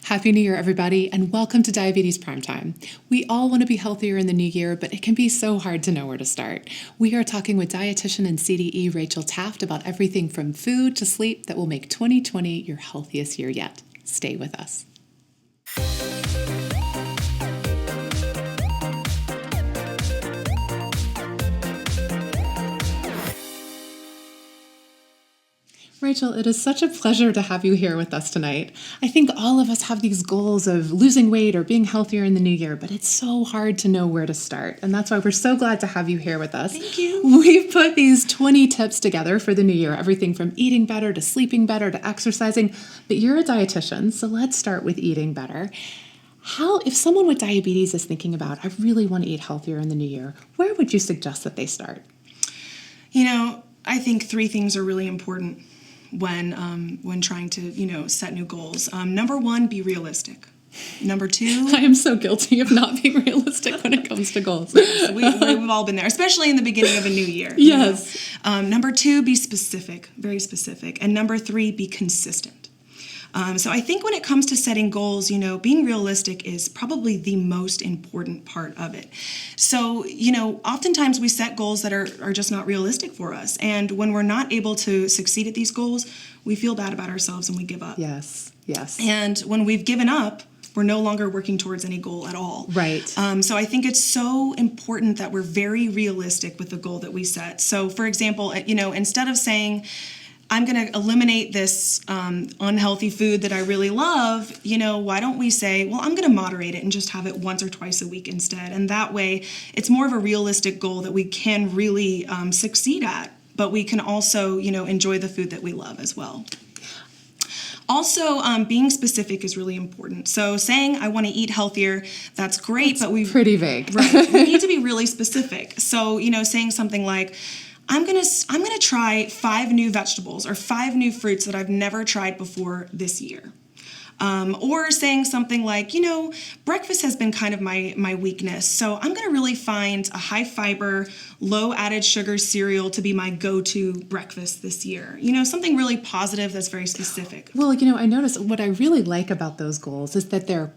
Happy New Year, everybody, and welcome to Diabetes Primetime. We all want to be healthier in the new year, but it can be so hard to know where to start. We are talking with dietitian and CDE Rachel Taft about everything from food to sleep that will make 2020 your healthiest year yet. Stay with us. Rachel, it is such a pleasure to have you here with us tonight. I think all of us have these goals of losing weight or being healthier in the new year, but it's so hard to know where to start. And that's why we're so glad to have you here with us. Thank you. We've put these 20 tips together for the new year, everything from eating better to sleeping better to exercising. But you're a dietitian, so let's start with eating better. If someone with diabetes is thinking about, I really want to eat healthier in the new year, where would you suggest that they start? I think three things are really important when trying to, set new goals. Number one, be realistic. Number two... I am so guilty of not being realistic when it comes to goals. Yes, we've all been there, especially in the beginning of a new year. Yes. Number two, be specific, very specific. And number three, be consistent. So I think when it comes to setting goals, being realistic is probably the most important part of it. So, oftentimes we set goals that are just not realistic for us. And when we're not able to succeed at these goals, we feel bad about ourselves and we give up. Yes. And when we've given up, we're no longer working towards any goal at all. Right. So I think it's so important that we're very realistic with the goal that we set. So, for example, instead of saying, I'm going to eliminate this unhealthy food that I really love, why don't we say, well, I'm going to moderate it and just have it once or twice a week instead. And that way, it's more of a realistic goal that we can really succeed at, but we can also, enjoy the food that we love as well. Also, being specific is really important. So saying I want to eat healthier, that's great, but pretty vague. Right. We need to be really specific. So, saying something like, I'm gonna try 5 new vegetables or 5 new fruits that I've never tried before this year. Or saying something like, breakfast has been kind of my weakness, so I'm gonna really find a high fiber, low added sugar cereal to be my go-to breakfast this year. Something really positive that's very specific. Well, I noticed what I really like about those goals is that they're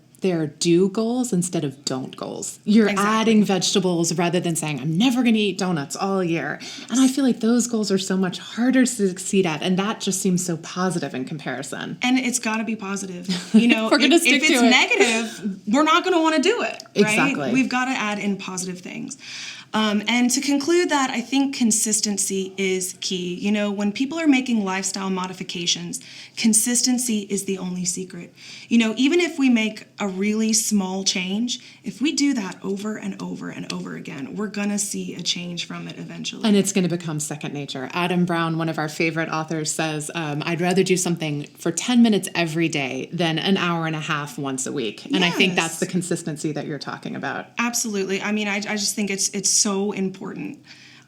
do goals instead of don't goals. You're adding vegetables rather than saying, I'm never going to eat donuts all year. And I feel like those goals are so much harder to succeed at, and that just seems so positive in comparison. And it's got to be positive. We're going to stick if to it's it. Negative, we're not going to want to do it, right? Exactly. We've got to add in positive things. And to conclude that, I think consistency is key. When people are making lifestyle modifications, consistency is the only secret. Even if we make a really small change, if we do that over and over and over again, we're going to see a change from it eventually. And it's going to become second nature. Adam Brown, one of our favorite authors, says, I'd rather do something for 10 minutes every day than an hour and a half once a week. And Yes. I think that's the consistency that you're talking about. Absolutely. I just think it's so important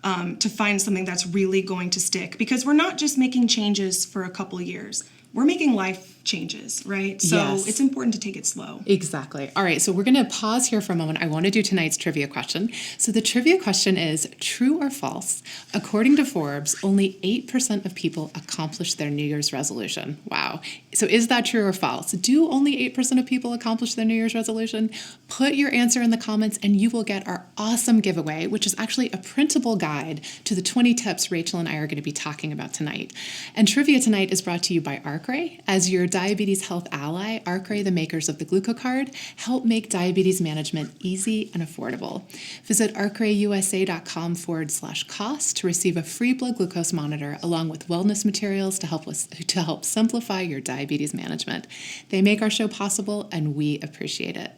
to find something that's really going to stick, because we're not just making changes for a couple of years. We're making life changes, right? So Yes. It's important to take it slow. Exactly. All right, so we're going to pause here for a moment. I want to do tonight's trivia question. So the trivia question is, true or false? According to Forbes, only 8% of people accomplish their New Year's resolution. Wow. So is that true or false? Do only 8% of people accomplish their New Year's resolution? Put your answer in the comments and you will get our awesome giveaway, which is actually a printable guide to the 20 tips Rachel and I are going to be talking about tonight. And trivia tonight is brought to you by Arcray. As your diabetes health ally, Arcray, the makers of the GlucoCard, help make diabetes management easy and affordable. Visit arcrayusa.com/cost to receive a free blood glucose monitor along with wellness materials to help simplify your diabetes management. They make our show possible and we appreciate it.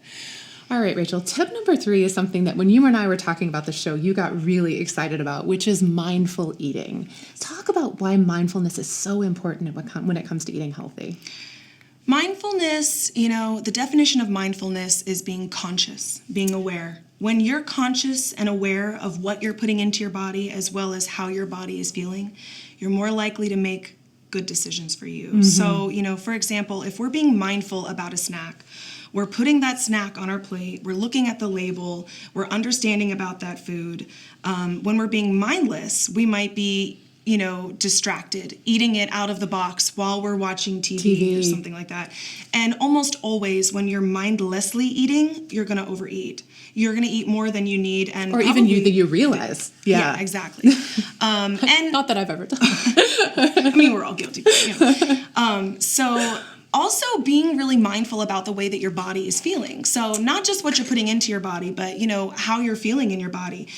All right, Rachel, tip number 3 is something that when you and I were talking about the show, you got really excited about, which is mindful eating. Talk about why mindfulness is so important when it comes to eating healthy. Mindfulness, the definition of mindfulness is being conscious, being aware. When you're conscious and aware of what you're putting into your body as well as how your body is feeling, you're more likely to make good decisions for you. Mm-hmm. So, for example, if we're being mindful about a snack, we're putting that snack on our plate, we're looking at the label, we're understanding about that food. When we're being mindless, we might be distracted, eating it out of the box while we're watching TV or something like that. And almost always when you're mindlessly eating, you're going to overeat. You're going to eat more than you need. Or even than you realize. Yeah, exactly. And not that I've ever done that. I mean, we're all guilty. But, so also being really mindful about the way that your body is feeling. So not just what you're putting into your body, but, how you're feeling in your body.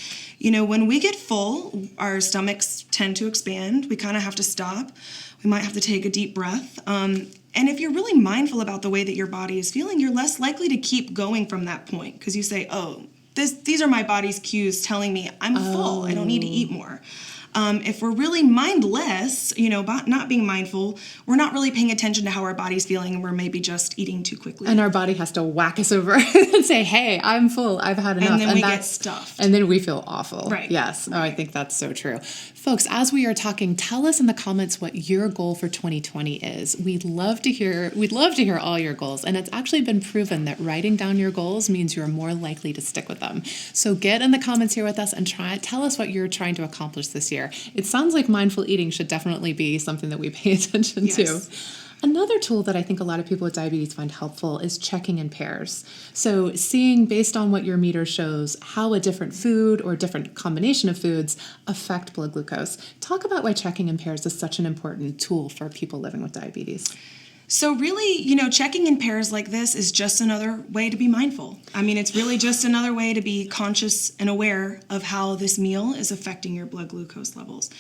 When we get full, our stomachs tend to expand. We kind of have to stop. We might have to take a deep breath. And if you're really mindful about the way that your body is feeling, you're less likely to keep going from that point because you say, oh, these are my body's cues telling me I'm full. I don't need to eat more. If we're really mindless, about not being mindful, we're not really paying attention to how our body's feeling, and we're maybe just eating too quickly. And our body has to whack us over and say, hey, I'm full. I've had enough. And then we get stuffed. And then we feel awful. Right. Yes. Oh, I think that's so true. Folks, as we are talking, tell us in the comments what your goal for 2020 is. We'd love to hear all your goals. And it's actually been proven that writing down your goals means you're more likely to stick with them. So get in the comments here with us and tell us what you're trying to accomplish this year. It sounds like mindful eating should definitely be something that we pay attention to. Another tool that I think a lot of people with diabetes find helpful is checking in pairs. So seeing, based on what your meter shows, how a different food or different combination of foods affect blood glucose. Talk about why checking in pairs is such an important tool for people living with diabetes. So really, checking in pairs like this is just another way to be mindful. I mean, it's really just another way to be conscious and aware of how this meal is affecting your blood glucose levels.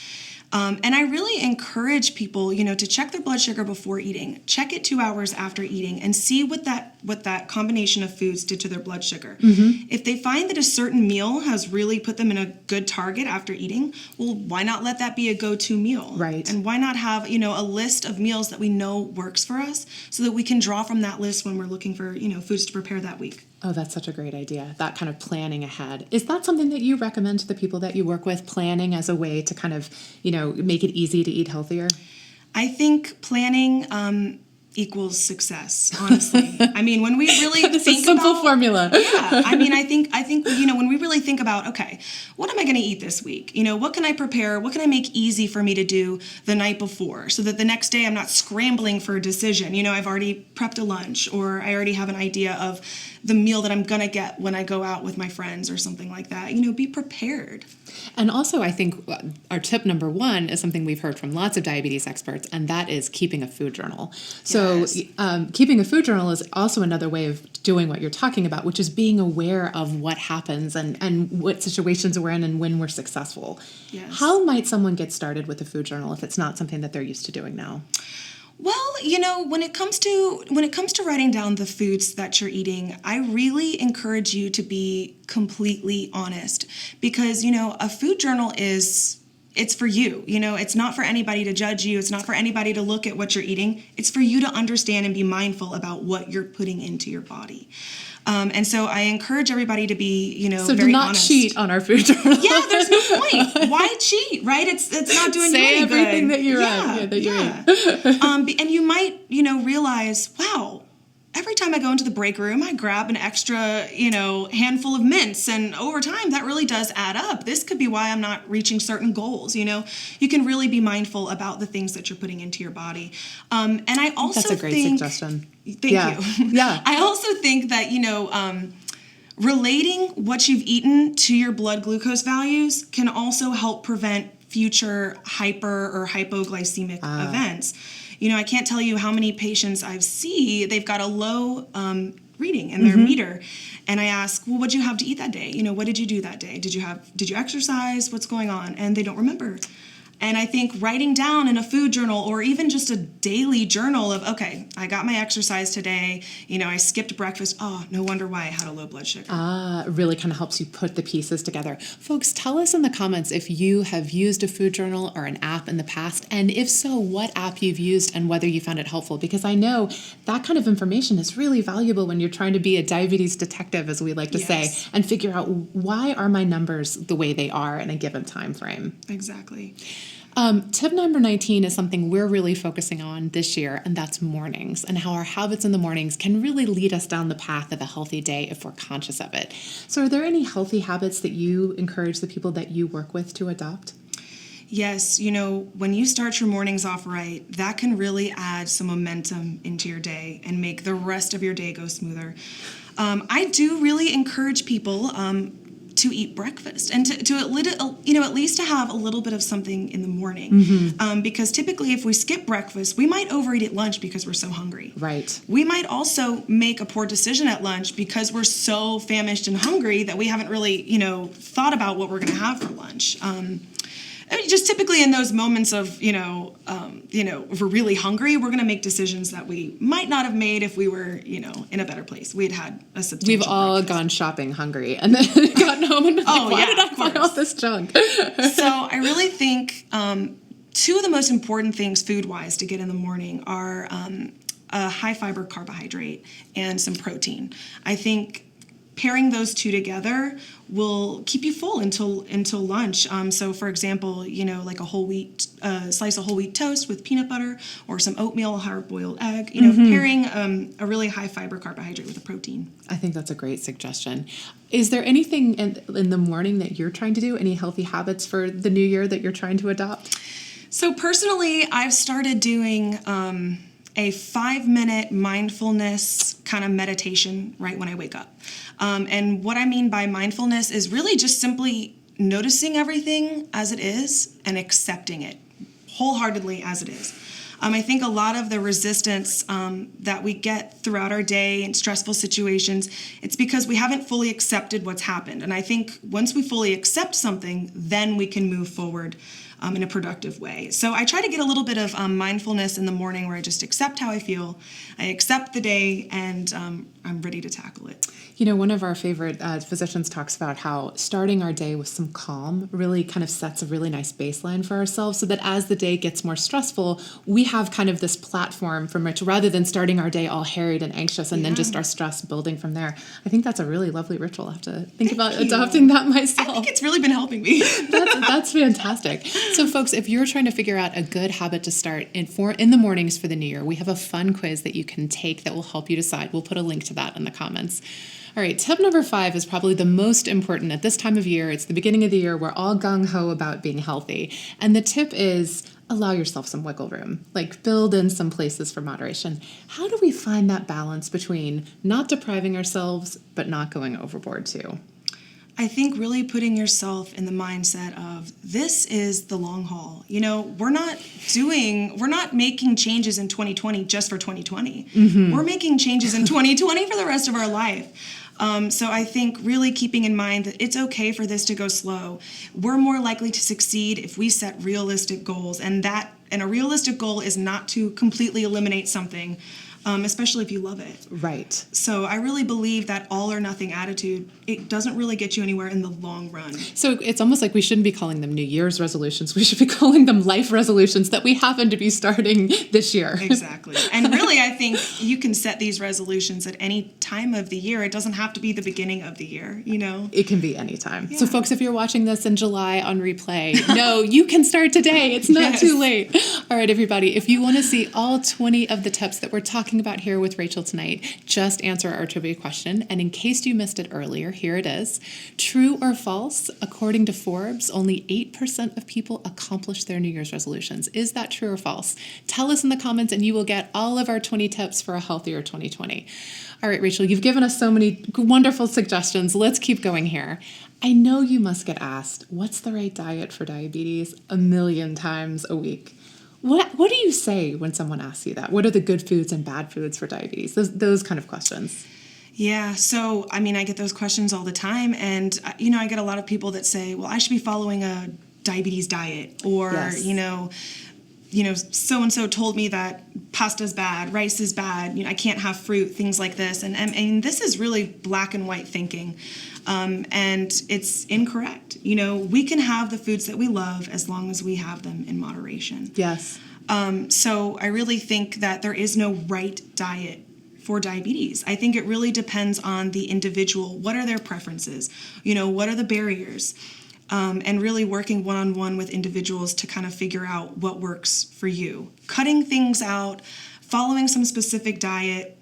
And I really encourage people, to check their blood sugar before eating. Check it 2 hours after eating and see what that combination of foods did to their blood sugar. Mm-hmm. If they find that a certain meal has really put them in a good target after eating, well, why not let that be a go-to meal? Right. And why not have, a list of meals that we know works for us so that we can draw from that list when we're looking for, foods to prepare that week. Oh, that's such a great idea. That kind of planning ahead. Is that something that you recommend to the people that you work with, planning as a way to kind of, make it easy to eat healthier? I think planning equals success, honestly. I mean, when we really think about... It's a simple formula. Yeah. I mean, I think when we really think about, okay, what am I going to eat this week? What can I prepare? What can I make easy for me to do the night before so that the next day I'm not scrambling for a decision? I've already prepped a lunch, or I already have an idea of the meal that I'm going to get when I go out with my friends or something like that. Be prepared. And also, I think our tip number one is something we've heard from lots of diabetes experts, and that is keeping a food journal. So keeping a food journal is also another way of doing what you're talking about, which is being aware of what happens and what situations we're in and when we're successful. Yes. How might someone get started with a food journal if it's not something that they're used to doing now? Well, when it comes to writing down the foods that you're eating, I really encourage you to be completely honest because, a food journal it's for you. It's not for anybody to judge you. It's not for anybody to look at what you're eating. It's for you to understand and be mindful about what you're putting into your body. And so I encourage everybody to be, very honest. So do not cheat on our food journal. Yeah, there's no point. Why cheat, right? It's not doing you any good. Say everything that you eat. And you might, realize, wow, every time I go into the break room, I grab an extra, handful of mints. And over time, that really does add up. This could be why I'm not reaching certain goals. You can really be mindful about the things that you're putting into your body. And I also think... That's a great suggestion. Thank you. Yeah. I also think that, relating what you've eaten to your blood glucose values can also help prevent future hyper or hypoglycemic events. I can't tell you how many patients I've seen, they've got a low reading in their meter. And I ask, well, what'd you have to eat that day? What did you do that day? Did you exercise? What's going on? And they don't remember. And I think writing down in a food journal or even just a daily journal of, okay, I got my exercise today, I skipped breakfast. Oh, no wonder why I had a low blood sugar. Really kind of helps you put the pieces together. Folks, tell us in the comments if you have used a food journal or an app in the past, and if so, what app you've used and whether you found it helpful, because I know that kind of information is really valuable when you're trying to be a diabetes detective, as we like to say, and figure out why are my numbers the way they are in a given time frame. Exactly. Tip number 19 is something we're really focusing on this year, and that's mornings, and how our habits in the mornings can really lead us down the path of a healthy day if we're conscious of it. So are there any healthy habits that you encourage the people that you work with to adopt? Yes, when you start your mornings off right, that can really add some momentum into your day and make the rest of your day go smoother. I do really encourage people to eat breakfast and to at least to have a little bit of something in the morning. Because typically if we skip breakfast, we might overeat at lunch because we're so hungry. Right. We might also make a poor decision at lunch because we're so famished and hungry that we haven't really, thought about what we're going to have for lunch. Just typically in those moments of, if we're really hungry, we're going to make decisions that we might not have made if we were, in a better place. We had a substantial We've all breakfast. gone shopping hungry and then gotten home and why did I buy all this junk? So I really think two of the most important things food-wise to get in the morning are a high-fiber carbohydrate and some protein. I think pairing those two together will keep you full until lunch. So, for example, like a whole wheat slice of whole wheat toast with peanut butter, or some oatmeal, a hard-boiled egg. Pairing a really high-fiber carbohydrate with a protein. I think that's a great suggestion. Is there anything in the morning that you're trying to do? Any healthy habits for the new year that you're trying to adopt? So personally, I've started doing a 5-minute mindfulness kind of meditation right when I wake up. And what I mean by mindfulness is really just simply noticing everything as it is and accepting it wholeheartedly as it is. I think a lot of the resistance that we get throughout our day in stressful situations, it's because we haven't fully accepted what's happened. And I think once we fully accept something, then we can move forward in a productive way. So I try to get a little bit of mindfulness in the morning where I just accept how I feel, I accept the day, and I'm ready to tackle it. One of our favorite physicians talks about how starting our day with some calm really kind of sets a really nice baseline for ourselves so that as the day gets more stressful, we have kind of this platform from which, rather than starting our day all harried and anxious and then just our stress building from there. I think that's a really lovely ritual. I'll have to think about adopting that myself. I think it's really been helping me. That's fantastic. So folks, if you're trying to figure out a good habit to start in the mornings for the new year, we have a fun quiz that you can take that will help you decide. We'll put a link to that in the comments. All right, tip number 5 is probably the most important at this time of year. It's the beginning of the year. We're all gung-ho about being healthy. And the tip is allow yourself some wiggle room, like build in some places for moderation. How do we find that balance between not depriving ourselves, but not going overboard too? I think really putting yourself in the mindset of this is the long haul. We're not making changes in 2020 just for 2020. We're making changes in 2020 for the rest of our life. So I think really keeping in mind that it's okay for this to go slow. We're more likely to succeed if we set realistic goals, and a realistic goal is not to completely eliminate something, especially if you love it. Right. So I really believe that all or nothing attitude, it doesn't really get you anywhere in the long run. So it's almost like we shouldn't be calling them New Year's resolutions. We should be calling them life resolutions that we happen to be starting this year. Exactly. And really, I think you can set these resolutions at any time of the year. It doesn't have to be the beginning of the year, It can be any time. Yeah. So folks, if you're watching this in July on replay, no, you can start today. It's not too late. All right, everybody, if you want to see all 20 of the tips that we're talking about here with Rachel tonight, just answer our trivia question. And in case you missed it earlier, here it is. True or false, according to Forbes, only 8% of people accomplish their New Year's resolutions. Is that true or false? Tell us in the comments and you will get all of our 20 tips for a healthier 2020. All right, Rachel, you've given us so many wonderful suggestions. Let's keep going here. I know you must get asked, what's the right diet for diabetes 1,000,000 times a week? What do you say when someone asks you that? What are the good foods and bad foods for diabetes? Those kind of questions. Yeah, so, I get those questions all the time. And, I get a lot of people that say, well, I should be following a diabetes diet. Or, so-and-so told me that pasta's bad, rice is bad, I can't have fruit, things like this. And this is really black and white thinking. And it's incorrect. We can have the foods that we love as long as we have them in moderation. Yes. So I really think that there is no right diet for diabetes. I think it really depends on the individual. What are their preferences? What are the barriers? And really working one-on-one with individuals to kind of figure out what works for you. Cutting things out, following some specific diet,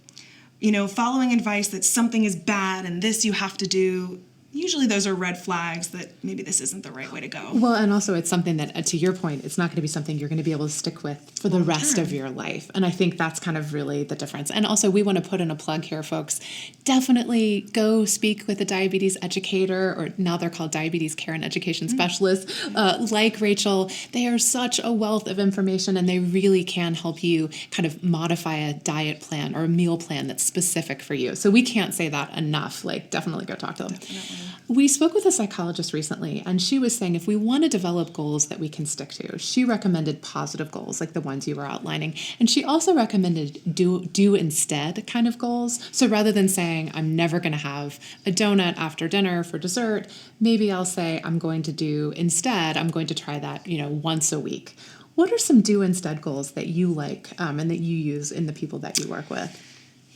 following advice that something is bad and this you have to do, usually those are red flags that maybe this isn't the right way to go. Well, and also it's something that, to your point, it's not going to be something you're going to be able to stick with for the rest of your life. And I think that's kind of really the difference. And also we want to put in a plug here, folks. Definitely go speak with a diabetes educator, or now they're called diabetes care and education specialists, like Rachel. They are such a wealth of information, and they really can help you kind of modify a diet plan or a meal plan that's specific for you. So we can't say that enough. Like, definitely go talk to them. Definitely. We spoke with a psychologist recently, and she was saying if we want to develop goals that we can stick to, she recommended positive goals like the ones you were outlining. And she also recommended do instead kind of goals. So rather than saying, I'm never going to have a donut after dinner for dessert, maybe I'll say I'm going to try that, once a week. What are some do instead goals that you like and that you use in the people that you work with?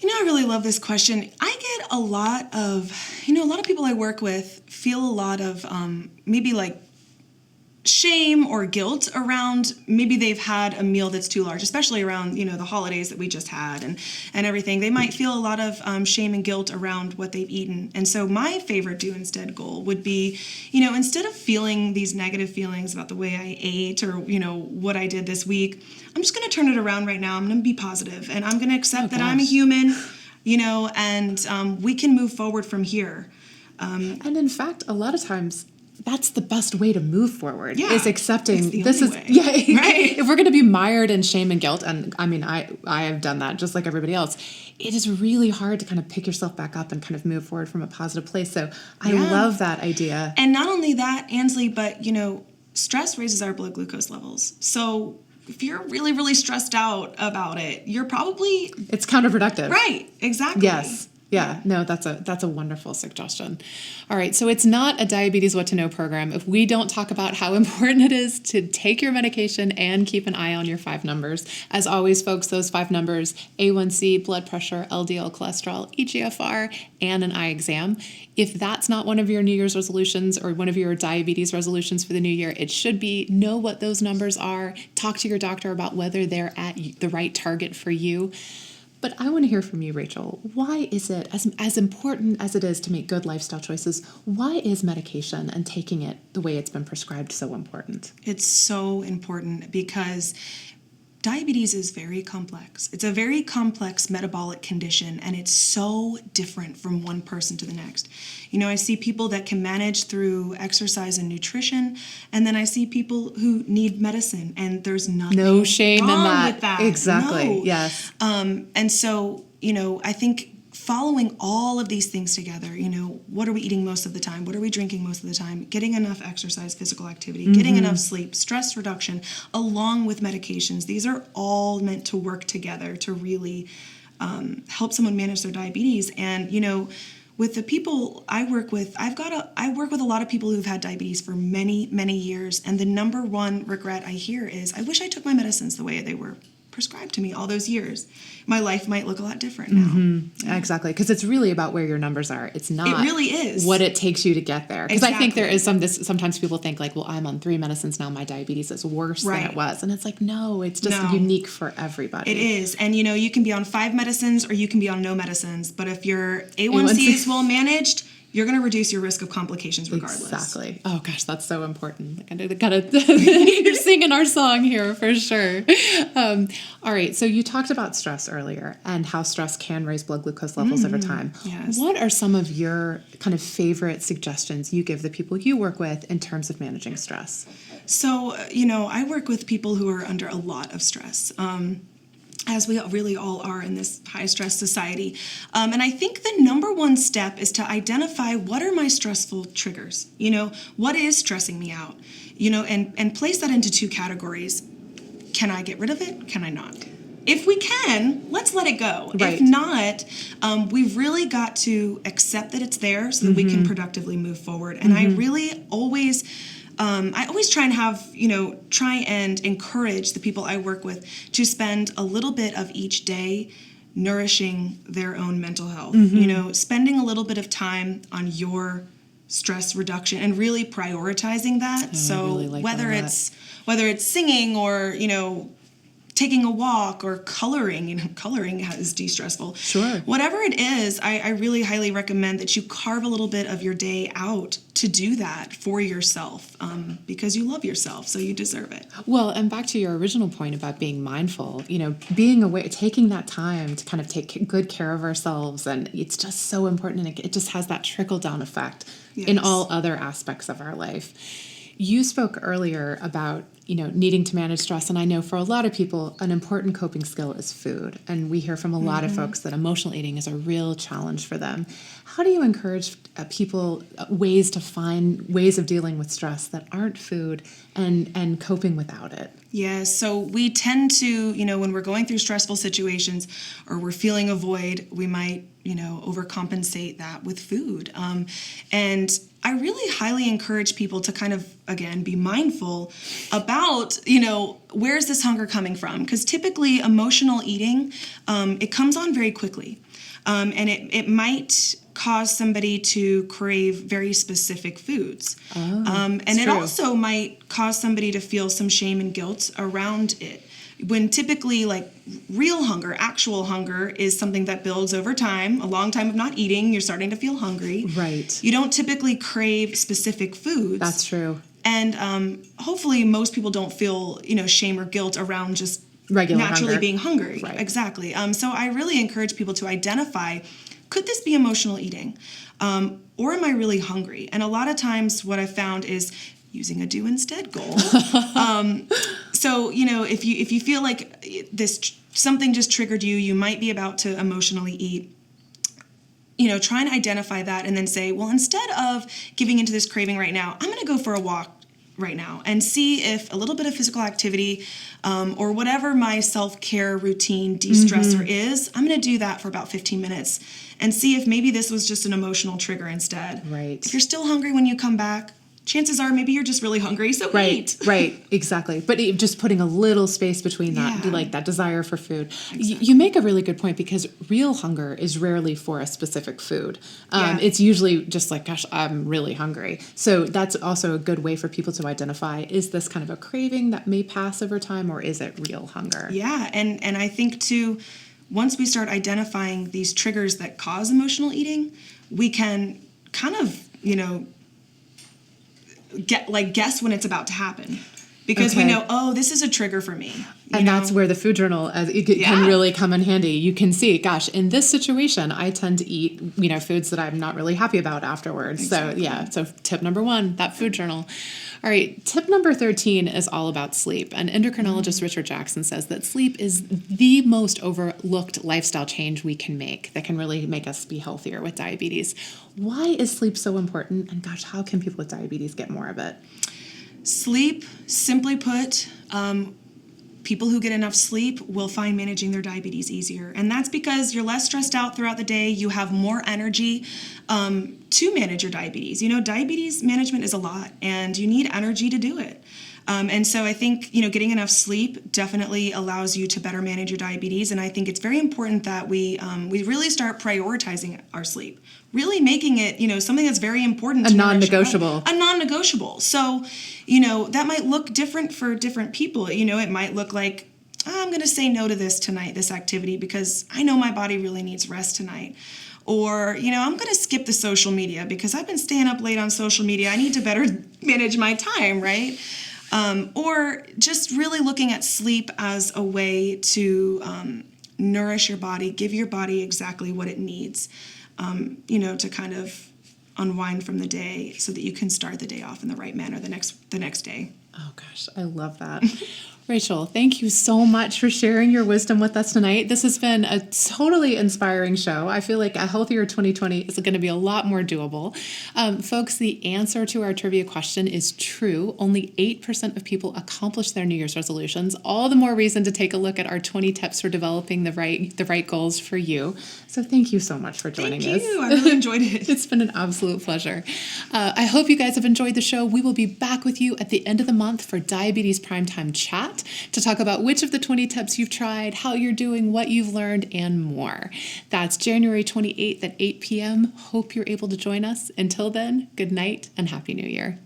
I really love this question. I get a lot of people I work with feel a lot of maybe like shame or guilt around maybe they've had a meal that's too large, especially around, the holidays that we just had and everything. They might feel a lot of shame and guilt around what they've eaten. And so my favorite do instead goal would be, instead of feeling these negative feelings about the way I ate or, what I did this week, I'm just going to turn it around right now. I'm going to be positive and I'm going to accept that I'm a human, and we can move forward from here. And in fact, a lot of times, that's the best way to move forward, is accepting this is, right. If we're going to be mired in shame and guilt, and I mean, I have done that just like everybody else. It is really hard to kind of pick yourself back up and kind of move forward from a positive place. So I love that idea. And not only that, Ansley, but, stress raises our blood glucose levels. So if you're really, really stressed out about it, you're probably... It's counterproductive. Right. Exactly. Yes. Yeah, no, that's a wonderful suggestion. All right, so it's not a Diabetes What to Know program if we don't talk about how important it is to take your medication and keep an eye on your 5 numbers. As always, folks, those 5 numbers, A1C, blood pressure, LDL cholesterol, eGFR, and an eye exam. If that's not one of your New Year's resolutions or one of your diabetes resolutions for the new year, it should be. Know what those numbers are. Talk to your doctor about whether they're at the right target for you. But I want to hear from you, Rachel. Why is it, as important as it is to make good lifestyle choices, why is medication and taking it the way it's been prescribed so important? It's so important because diabetes is very complex. It's a very complex metabolic condition, and it's so different from one person to the next. I see people that can manage through exercise and nutrition, and then I see people who need medicine, and there's nothing no shame wrong in that. with that. Exactly. No. Yes. And so, I think following all of these things together, what are we eating most of the time? What are we drinking most of the time? Getting enough exercise, physical activity, getting enough sleep, stress reduction, along with medications. These are all meant to work together to really help someone manage their diabetes. And, with the people I work with, I work with a lot of people who've had diabetes for many, many years. And the number one regret I hear is, I wish I took my medicines the way they were prescribed to me all those years. My life might look a lot different now. Yeah. Exactly, because it's really about where your numbers are. It's not it really is what it takes you to get there. Because I think there is sometimes people think like, well, I'm on 3 medicines now, my diabetes is worse than it was. And it's like, no, it's just unique for everybody. It is. And you can be on 5 medicines or you can be on no medicines. But if your A1C is well managed, you're going to reduce your risk of complications regardless. Exactly. Oh gosh, that's so important. You're singing our song here for sure. All right. So you talked about stress earlier and how stress can raise blood glucose levels over time. Yes. What are some of your kind of favorite suggestions you give the people you work with in terms of managing stress? So, I work with people who are under a lot of stress. As we really all are in this high-stress society. And I think the number one step is to identify what are my stressful triggers. What is stressing me out? And place that into 2 categories. Can I get rid of it? Can I not? If we can, let's let it go. Right. If not, we've really got to accept that it's there so that we can productively move forward. And I really always... I always try and try and encourage the people I work with to spend a little bit of each day nourishing their own mental health. Spending a little bit of time on your stress reduction and really prioritizing that. Oh, I really like whether it's singing or, taking a walk or coloring. Coloring is de-stressful. Sure. Whatever it is, I really highly recommend that you carve a little bit of your day out to do that for yourself, because you love yourself, so you deserve it. Well, and back to your original point about being mindful, being aware, taking that time to kind of take good care of ourselves, and it's just so important, and it just has that trickle-down effect in Yes. all other aspects of our life. You spoke earlier about, needing to manage stress, and I know for a lot of people, an important coping skill is food, and we hear from a lot of folks that emotional eating is a real challenge for them. How do you encourage people ways to find ways of dealing with stress that aren't food and coping without it? Yes, so we tend to, when we're going through stressful situations or we're feeling a void, we might, overcompensate that with food. And I really highly encourage people to kind of, again, be mindful about, where's this hunger coming from? Because typically emotional eating, it comes on very quickly. And it might cause somebody to crave very specific foods. And it true. also might cause somebody to feel some shame and guilt around it. When typically, like, real hunger, actual hunger, is something that builds over time. A long time of not eating, you're starting to feel hungry. Right. You don't typically crave specific foods. That's true. And hopefully most people don't feel, shame or guilt around just Regular naturally hunger. being hungry. Right. Exactly. So I really encourage people to identify, could this be emotional eating? Or am I really hungry? And a lot of times what I've found is using a do instead goal. So, if you feel like something just triggered you, you might be about to emotionally eat. Try and identify that and then say, well, instead of giving into this craving right now, I'm going to go for a walk right now and see if a little bit of physical activity or whatever my self-care routine de-stressor is, I'm going to do that for about 15 minutes and see if maybe this was just an emotional trigger instead. Right. If you're still hungry when you come back, chances are maybe you're just really hungry, so eat. Right, exactly. But just putting a little space between that, Yeah. like that desire for food. Exactly. You make a really good point, because real hunger is rarely for a specific food. Yeah. It's usually just like, gosh, I'm really hungry. So that's also a good way for people to identify, is this kind of a craving that may pass over time, or is it real hunger? Yeah, and I think too, once we start identifying these triggers that cause emotional eating, we can kind of, guess when it's about to happen, because we Okay. know, oh, this is a trigger for me. And that's where the food journal can Yeah. really come in handy. You can see, gosh, in this situation, I tend to eat, foods that I'm not really happy about afterwards. Exactly. So tip number 1, that food journal. All right, tip number 13 is all about sleep. And endocrinologist Richard Jackson says that sleep is the most overlooked lifestyle change we can make that can really make us be healthier with diabetes. Why is sleep so important? And gosh, how can people with diabetes get more of it? Sleep, simply put, people who get enough sleep will find managing their diabetes easier. And that's because you're less stressed out throughout the day. You have more energy to manage your diabetes. Diabetes management is a lot, and you need energy to do it. And so I think, getting enough sleep definitely allows you to better manage your diabetes. And I think it's very important that we really start prioritizing our sleep, really making it, something that's very important. A non-negotiable. A non-negotiable. So, that might look different for different people. It might look like, oh, I'm going to say no to this tonight, this activity, because I know my body really needs rest tonight. Or, I'm going to skip the social media because I've been staying up late on social media. I need to better manage my time, right? Or just really looking at sleep as a way to nourish your body, give your body exactly what it needs, to kind of unwind from the day so that you can start the day off in the right manner the next day. Oh gosh, I love that. Rachel, thank you so much for sharing your wisdom with us tonight. This has been a totally inspiring show. I feel like a healthier 2020 is going to be a lot more doable. Folks, the answer to our trivia question is true. Only 8% of people accomplish their New Year's resolutions. All the more reason to take a look at our 20 tips for developing the right goals for you. So thank you so much for joining us. Thank you. I really enjoyed it. It's been an absolute pleasure. I hope you guys have enjoyed the show. We will be back with you at the end of the month for Diabetes Primetime Chat to talk about which of the 20 tips you've tried, how you're doing, what you've learned, and more. That's January 28th at 8 p.m. Hope you're able to join us. Until then, good night and Happy New Year.